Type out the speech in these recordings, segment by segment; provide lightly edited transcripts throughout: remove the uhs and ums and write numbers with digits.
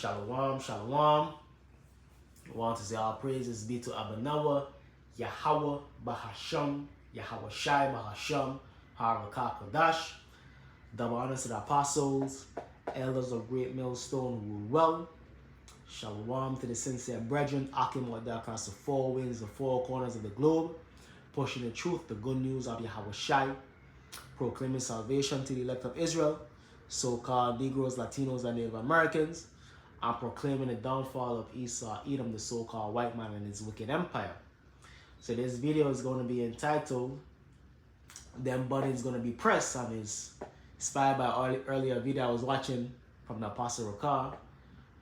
Shalom, shalom. I want to say all praises be to Abanawa, Yahweh, Bahasham, Yahweh Shai, Bahasham, Harakah Kodash. Double honors to the apostles, elders of Great Millstone who rule well. Shalom to the sincere brethren, Akim Wada across the four winds, the four corners of the globe, pushing the truth, the good news of Yahweh Shai, proclaiming salvation to the elect of Israel, so-called Negroes, Latinos, and Native Americans, and proclaiming the downfall of Esau, Edom, the so-called white man and his wicked empire. So this video is going to be entitled, Them Buttons Going to Be Pressed, and is inspired by earlier video I was watching from the Apostle Rakah,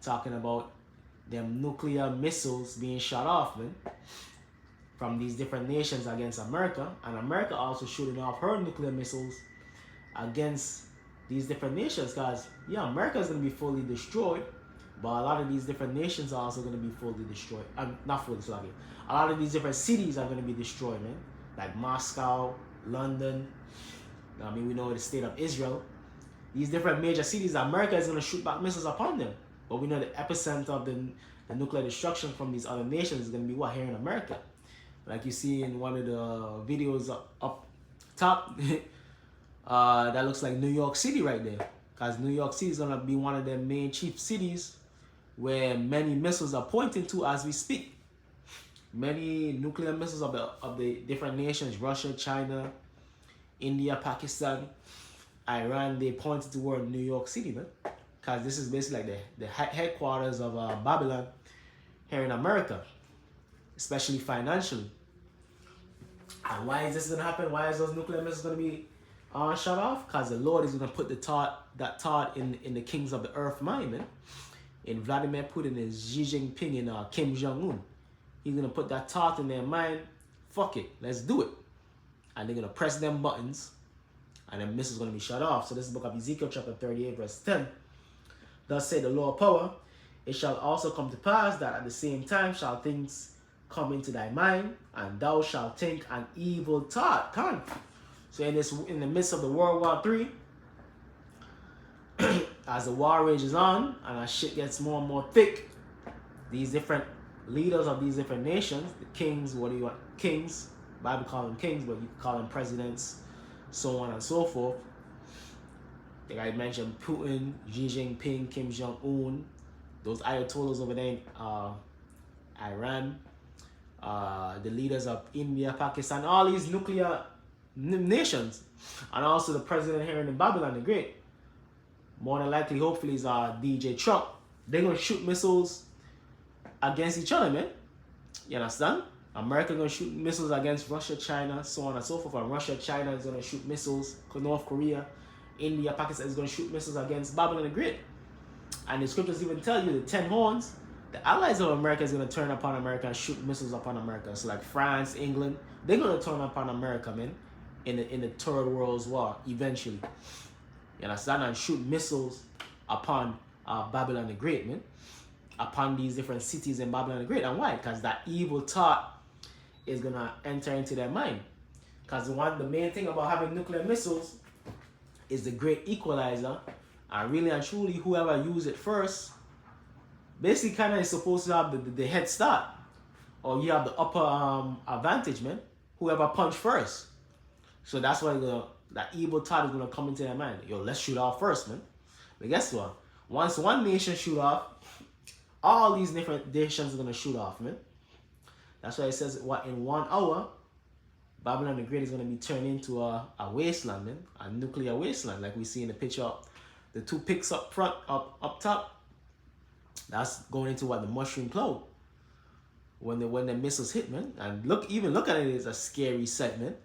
talking about them nuclear missiles being shot off, man, from these different nations against America, and America also shooting off her nuclear missiles against these different nations, because yeah, America is going to be fully destroyed, but a lot of these different nations are also going to be fully destroyed. Not fully, sorry. A lot of these different cities are going to be destroyed, man, like Moscow, London. I mean, we know the state of Israel. These different major cities, America is going to shoot back missiles upon them. But we know the epicenter of the nuclear destruction from these other nations is going to be what, here in America. Like you see in one of the videos up top, that looks like New York City right there. Because New York City is going to be one of the main chief cities where many missiles are pointing to as we speak. Many nuclear missiles of the different nations, Russia, China, India, Pakistan, Iran, they pointed toward New York City, man. Because this is basically like the headquarters of Babylon here in America, especially financially. And why is this going to happen? Why is those nuclear missiles going to be shut off? Because the Lord is going to put that thought in the kings of the earth mind, man. In Vladimir Putin and Xi Jinping and Kim Jong-un. He's going to put that thought in their mind. Fuck it, let's do it. And they're going to press them buttons, and the missiles going to be shut off. So this is the book of Ezekiel chapter 38 verse 10. Thus say the Lord of power, it shall also come to pass that at the same time shall things come into thy mind, and thou shalt think an evil thought. So in the midst of the World War III, as the war rages on and as shit gets more and more thick, these different leaders of these different nations, the kings, what do you want? Kings, Bible call them kings, but you can call them presidents, so on and so forth. Like I mentioned, Putin, Xi Jinping, Kim Jong-un, those ayatollahs over there in Iran, the leaders of India, Pakistan, all these nuclear nations, and also the president here in Babylon the Great, more than likely, hopefully, is DJ Trump. They're going to shoot missiles against each other, man. You understand? America going to shoot missiles against Russia, China, so on and so forth. And Russia, China is going to shoot missiles. North Korea, India, Pakistan is going to shoot missiles against Babylon the Great. And the scriptures even tell you the 10 horns, the allies of America is going to turn upon America and shoot missiles upon America. So like France, England, they're going to turn upon America, man, in the Third World War eventually. You understand? And shoot missiles upon Babylon the Great, man. Upon these different cities in Babylon the Great. And why? Because that evil thought is going to enter into their mind. Because the main thing about having nuclear missiles is the great equalizer. And really and truly, whoever uses it first, basically kind of is supposed to have the head start. Or you have the upper advantage, man. Whoever punch first. So that's why that evil thought is going to come into their mind. Yo, let's shoot off first, man. But guess what? Once one nation shoot off, all these different nations are going to shoot off, man. That's why it says, what, in 1 hour, Babylon the Great is going to be turned into a wasteland, man. A nuclear wasteland, like we see in the picture up. The two pics up front, up top, that's going into what, the mushroom cloud. When the missiles hit, man. And even look at it as a scary sight, man.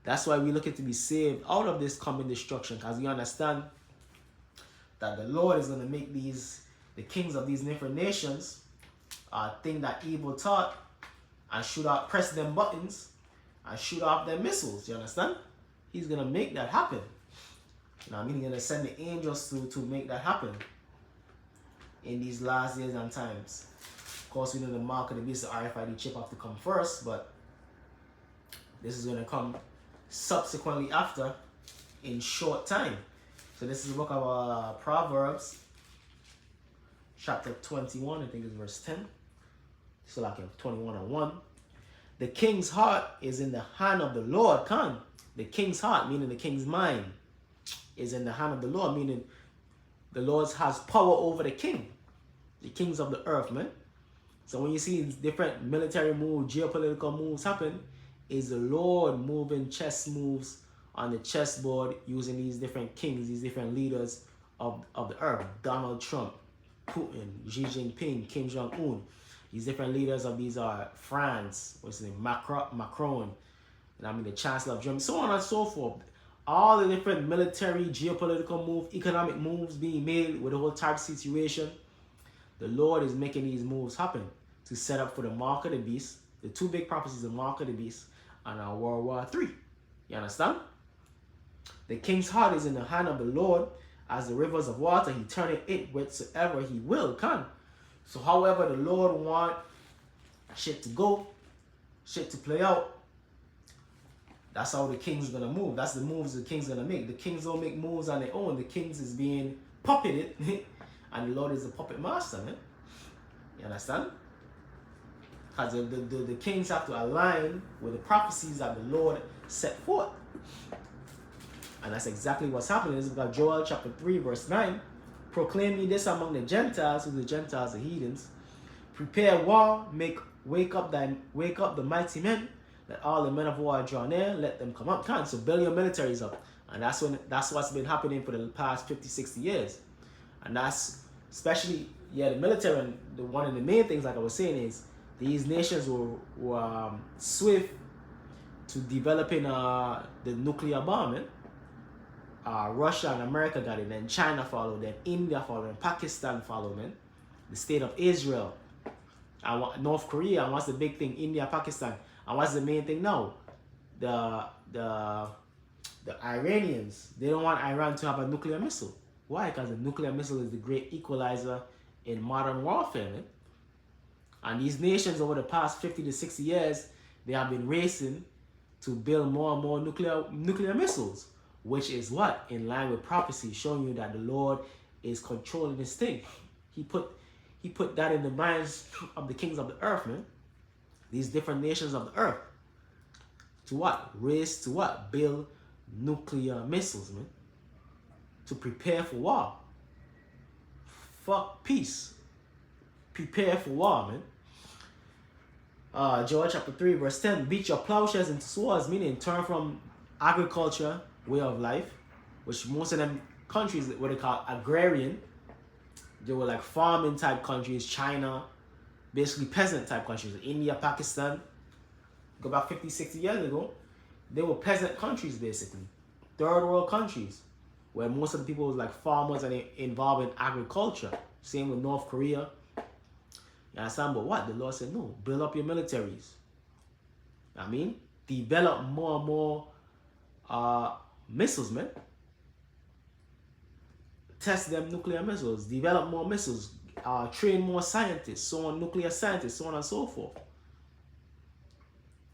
That's why we looking to be saved out of this coming destruction, because we understand that the Lord is going to make the kings of these different nations think that evil thought and press them buttons and shoot off their missiles. You understand? He's going to make that happen. You know what I mean? He's going to send the angels to make that happen in these last days and times. Of course, we know the mark of the beast, the RFID chip, have to come first, but this is going to come subsequently after in short time. So this is the book of Proverbs chapter 21, I think it's verse 10. So like 21 and 1. The king's heart is in the hand of the Lord. Khan. The king's heart, meaning the king's mind, is in the hand of the Lord, meaning the Lord has power over the king. The kings of the earth, man. So when you see different military moves, geopolitical moves happen, is the Lord moving chess moves on the chessboard using these different kings, these different leaders of the earth. Donald Trump, Putin, Xi Jinping, Kim Jong-un. These different leaders of these are France, what's his name, Macron, and I mean the Chancellor of Germany, so on and so forth. All the different military, geopolitical moves, economic moves being made with the whole type situation. The Lord is making these moves happen to set up for the mark of the beast, the two big prophecies, the mark of the beast, and our World War III. You understand? The king's heart is in the hand of the Lord, as the rivers of water. He turneth it wheresoever he will. Can. So however the Lord want shit to go, shit to play out, that's how the king's gonna move. That's the moves the king's gonna make. The kings don't make moves on their own. The kings is being puppeted, and the Lord is the puppet master, man. You understand? Because the kings have to align with the prophecies that the Lord set forth. And that's exactly what's happening. This is about Joel chapter 3, verse 9. Proclaim ye this among the Gentiles, who the Gentiles, the heathens. Prepare war, wake up the mighty men. Let all the men of war draw near, let them come up. So build your militaries up. And that's what's been happening for the past 50, 60 years. And that's especially, the military, and one of the main things, like I was saying, is these nations were swift to developing the nuclear bomb. Russia and America got it, then China followed, then India followed, then Pakistan followed, man. The state of Israel, and North Korea, and what's the big thing? India, Pakistan. And what's the main thing now? The Iranians, they don't want Iran to have a nuclear missile. Why? Because the nuclear missile is the great equalizer in modern warfare, man. And these nations over the past 50 to 60 years, they have been racing to build more and more nuclear missiles, which is what? In line with prophecy, showing you that the Lord is controlling this thing. He put that in the minds of the kings of the earth, man. These different nations of the earth. To what? Race to what? Build nuclear missiles, man. To prepare for war. Fuck peace. Prepare for war, man. Joel chapter 3, verse 10. Beat your plowshares into swords, meaning turn from agriculture, way of life, which most of them countries, what they call agrarian, they were like farming type countries. China, basically peasant type countries. India, Pakistan, go back 50, 60 years ago, they were peasant countries basically. Third world countries, where most of the people was like farmers and involved in agriculture. Same with North Korea. You understand? But what? The Lord said, no, build up your militaries. I mean, develop more and more missiles, man. Test them nuclear missiles, develop more missiles, train more scientists, so on, nuclear scientists, so on and so forth.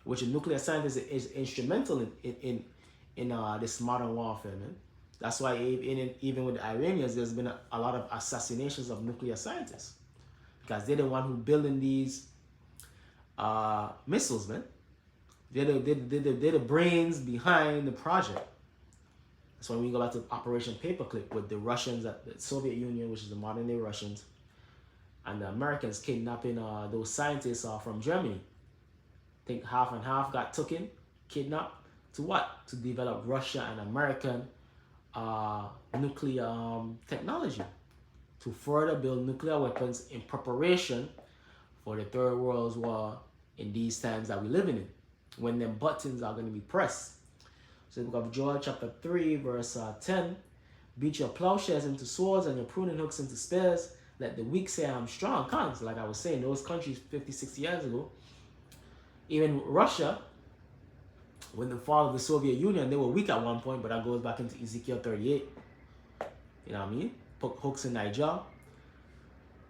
Which a nuclear scientist is instrumental in this modern warfare, man. That's why even with the Iranians, there's been a lot of assassinations of nuclear scientists. Because they're the one who building these missiles, man. They're the brains behind the project. That's why we go back to Operation Paperclip with the Russians, the Soviet Union, which is the modern day Russians, and the Americans kidnapping those scientists from Germany. I think half and half got taken, kidnapped, to what? To develop Russia and American nuclear technology, to further build nuclear weapons in preparation for the Third World War in these times that we're living in, when them buttons are going to be pressed. So the book of Joel chapter 3 verse 10, beat your plowshares into swords and your pruning hooks into spears. Let the weak say I'm strong. Cons, like I was saying, those countries 50, 60 years ago, even Russia, when the fall of the Soviet Union, they were weak at one point, but that goes back into Ezekiel 38. You know what I mean? Put hooks in Niger.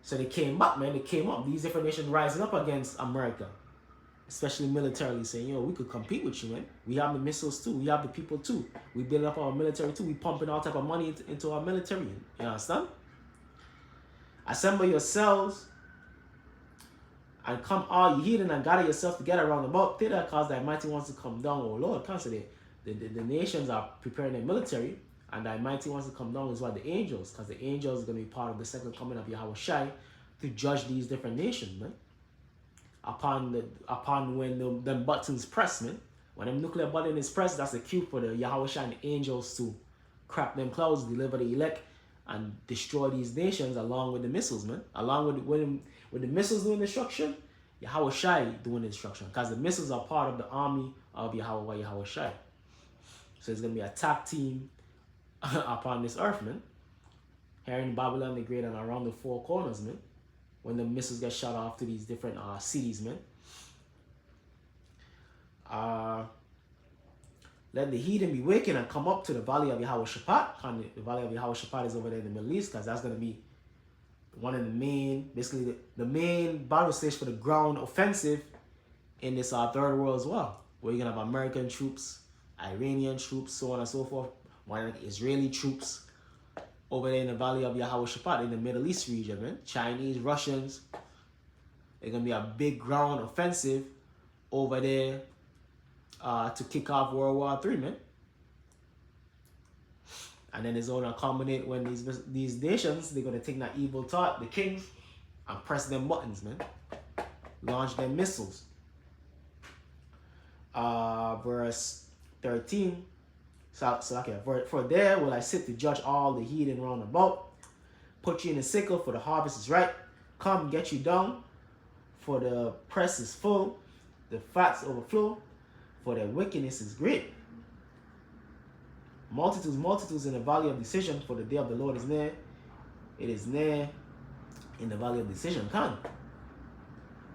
So they came up, man. They came up. These different nations rising up against America, especially militarily, saying, we could compete with you, man. We have the missiles too. We have the people too. We build up our military too. We pumping all type of money into our military. You understand? Assemble yourselves and come all ye heathen and gather yourselves together round about thither, cause thy mighty ones to come down, O Lord. Consider the nations are preparing their military, and thy mighty ones to come down is what the angels, because the angels are going to be part of the second coming of Yahweh Shai to judge these different nations, man. Upon when them buttons press, man. When them nuclear button is pressed, that's the cue for the Yahweh Shai and the angels to crack them clouds, deliver the elect, and destroy these nations along with the missiles, man. Along with the missiles doing destruction, Yahweh Shai doing the destruction. Because the missiles are part of the army of Yahweh Shai. So it's going to be a attack team upon this earth, man. Here in Babylon the Great and around the four corners, man. When the missiles get shot off to these different cities, man. Let the heathen be wakened and come up to the valley of Yahweh Shaphat. And the valley of Yahweh Shaphat is over there in the Middle East, because that's going to be one of the main, basically the main battle stage for the ground offensive in this third world as well. Where you're going to have American troops, Iranian troops, so on and so forth. One of the Israeli troops over there in the valley of Yahweh Shaphat in the Middle East region, man. Chinese, Russians. It's going to be a big ground offensive over there to kick off World War III, man. And then it's going to culminate when these nations, they're going to take that evil thought, the kings, and press them buttons, man. Launch them missiles. Verse 13. So okay, for there will I sit to judge all the heathen round about. Put you in a sickle, for the harvest is ripe. Come, get you down, for the press is full. The fats overflow, for their wickedness is great. Multitudes in the valley of decision, for the day of the Lord is near. It is near in the valley of decision. Come.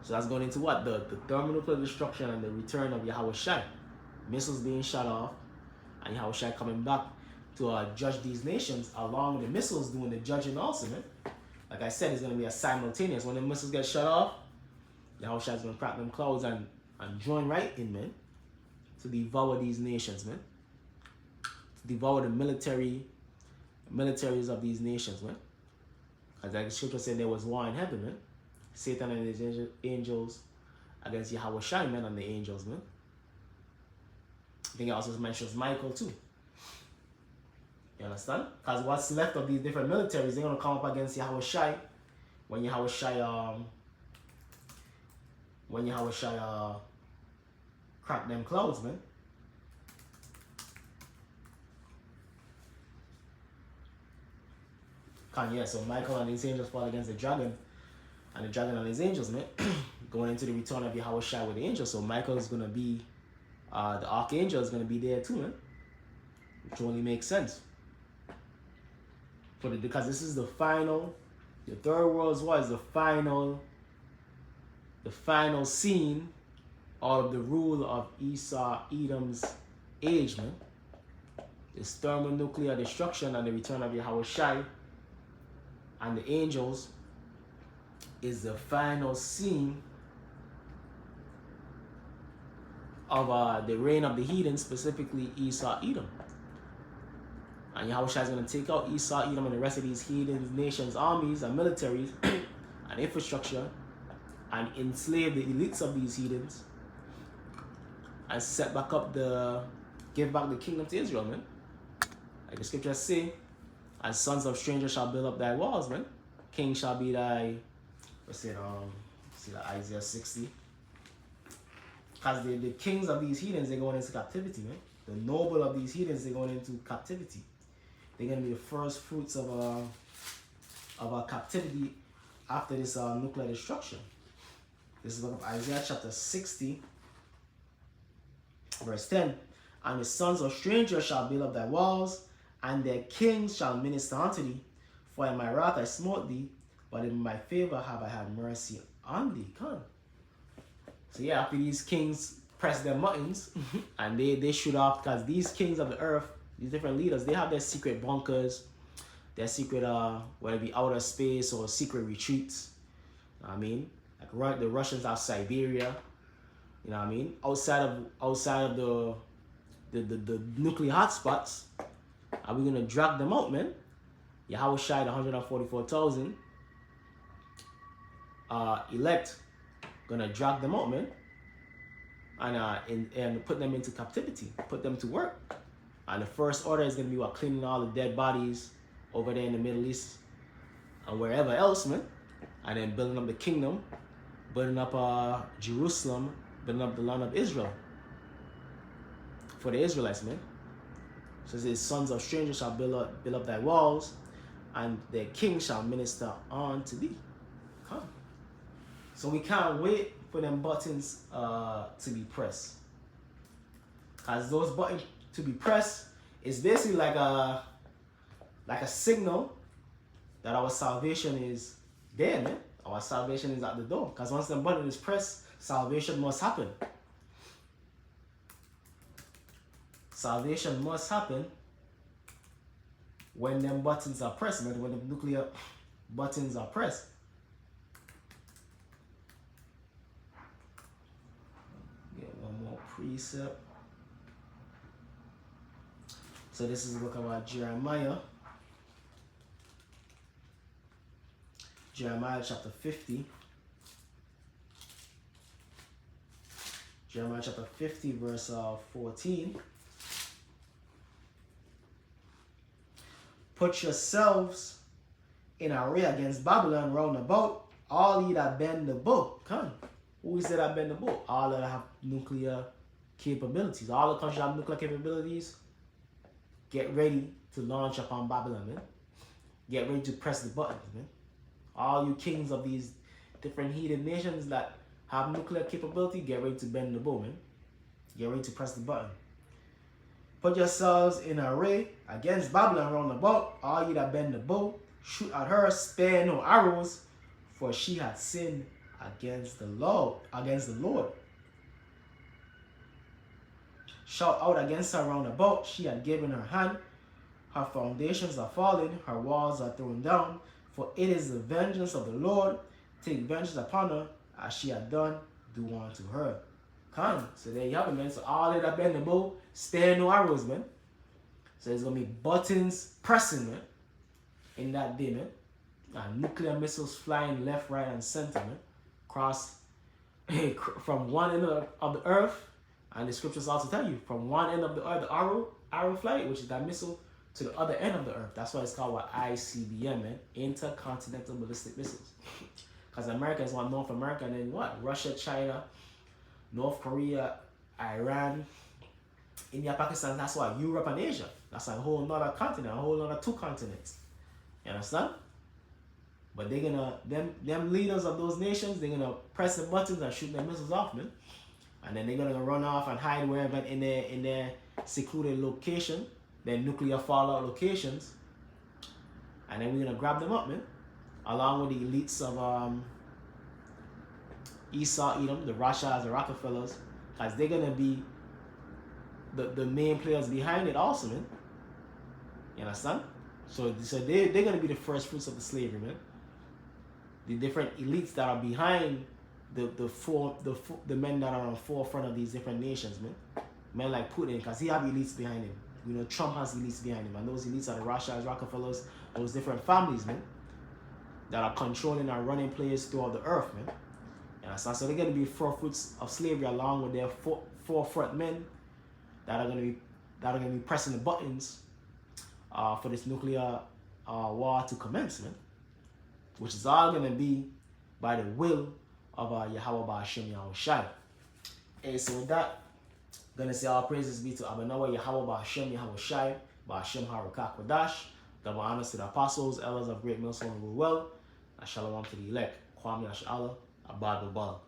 So that's going into what? The thermonuclear destruction and the return of Yahweh Shai. Missiles being shot off, and Yahweh Shai coming back to judge these nations, along with the missiles doing the judging also, man. Like I said, it's going to be a simultaneous. When the missiles get shut off, Yahweh Shai is going to crack them clouds and join right in, man, to devour these nations, man. To devour the militaries of these nations, man. As like the scripture said, there was war in heaven, man. Satan and his angels against Yahweh Shai, man, and the angels, man. I think it also mentions Michael too. You understand? Because what's left of these different militaries, they're going to come up against Yahweh Shai when Yahweh Shai crack them clouds, man. So Michael and his angels fought against the dragon, and the dragon and his angels, man, going into the return of Yahweh Shai with the angels. So Michael is going to be, the archangel is going to be there too, man. Which only makes sense. Because this is the final, the third world war is the final scene of the rule of Esau, Edom's age, man. This thermonuclear destruction and the return of Yahweh Shai and the angels is the final scene of the reign of the heathen, specifically Esau, Edom. And Yahweh Shai is going to take out Esau, Edom, and the rest of these heathen nations' armies and militaries and infrastructure, and enslave the elites of these heathens, and give back the kingdom to Israel, man. Like the scriptures say, as sons of strangers shall build up thy walls, man. King shall be thy, Isaiah 60. Because the kings of these heathens, they're going into captivity, man. The noble of these heathens, they're going into captivity. They're going to be the first fruits of our captivity after this nuclear destruction. This is the book of Isaiah chapter 60, verse 10. And the sons of strangers shall build up thy walls, and their kings shall minister unto thee. For in my wrath I smote thee, but in my favor have I had mercy on thee. Come. So yeah, after these kings press their buttons, and they shoot off, because these kings of the earth, these different leaders, they have their secret bunkers, their secret, whether it be outer space or secret retreats. You know what I mean? Like the Russians have Siberia. You know what I mean? Outside of the nuclear hotspots, are we gonna drag them out, man? Yahweh Shai, 144,000, elect gonna drag them out, man, and put them into captivity, put them to work. And the first order is gonna be what, cleaning all the dead bodies over there in the Middle East and wherever else, man. And then building up the kingdom, building up Jerusalem, building up the land of Israel for the Israelites, man. So it says, sons of strangers shall build up thy walls, and their king shall minister unto thee. Come. So we can't wait for them buttons to be pressed. As those buttons to be pressed is basically like a signal that our salvation is there, man. Our salvation is at the door. Because once the button is pressed, salvation must happen. Salvation must happen when them buttons are pressed, man. When the nuclear buttons are pressed. Get one more precept. So this is the book about Jeremiah. Jeremiah chapter 50. Jeremiah chapter 50 verse 14. Put yourselves in array against Babylon round about, all ye that bend the bow. Come. Who is it that bend the bow? All that have nuclear capabilities. All the countries that have nuclear capabilities. Get ready to launch upon Babylon, man. Get ready to press the buttons, man. All you kings of these different heathen nations that have nuclear capability, get ready to bend the bow, man. Get ready to press the button. Put yourselves in array against Babylon round about, all ye that bend the bow. Shoot at her, spare no arrows, for she hath sinned against the Lord. Shout out against her round about, she had given her hand. Her foundations are fallen, her walls are thrown down. For it is the vengeance of the Lord. Take vengeance upon her, as she had done, do unto her. Come. So there you have it, man. So all that bend the bow, spare no arrows, man. So there's going to be buttons pressing, man, in that day, man. And nuclear missiles flying left, right, and center, man. Across from one end of the earth. And the scriptures also tell you, from one end of the earth, the arrow flight, which is that missile, to the other end of the earth. That's why it's called what, ICBM, man. Intercontinental Ballistic Missiles. Because Americans want North America, and then what? Russia, China, North Korea, Iran, India, Pakistan. That's why Europe and Asia. That's a whole nother continent, a whole nother two continents. You understand? But they're gonna, them leaders of those nations, they're gonna press the buttons and shoot their missiles off, man. And then they're gonna run off and hide wherever in their secluded location, their nuclear fallout locations. And then we're gonna grab them up, man. Along with the elites of Esau, Edom, the Rothschilds, the Rockefellers, because they're gonna be the main players behind it also, man. You understand? So they're gonna be the first fruits of the slavery, man. The different elites that are behind the men that are on the forefront of these different nations, man. Men like Putin, because he have elites behind him. You know, Trump has elites behind him, and those elites are the Rothschilds, Rockefellers, those different families, man, that are controlling and running players throughout the earth, man. You understand? So they're gonna be first fruits of slavery along with their forefront men that are gonna be pressing the buttons for this nuclear war to commence, man. Which is all gonna be by the will of Yahweh Ba'ashem Yahushai. And so with that, I'm gonna say all praises be to Abanawa Yahweh Ba'ashem Yahushai, Ba'ashem Harakak Wadash. Double honors to the apostles, elders of Great Millstone rule well, and shalom to the elect. Kwame Ashala, Abad Babal.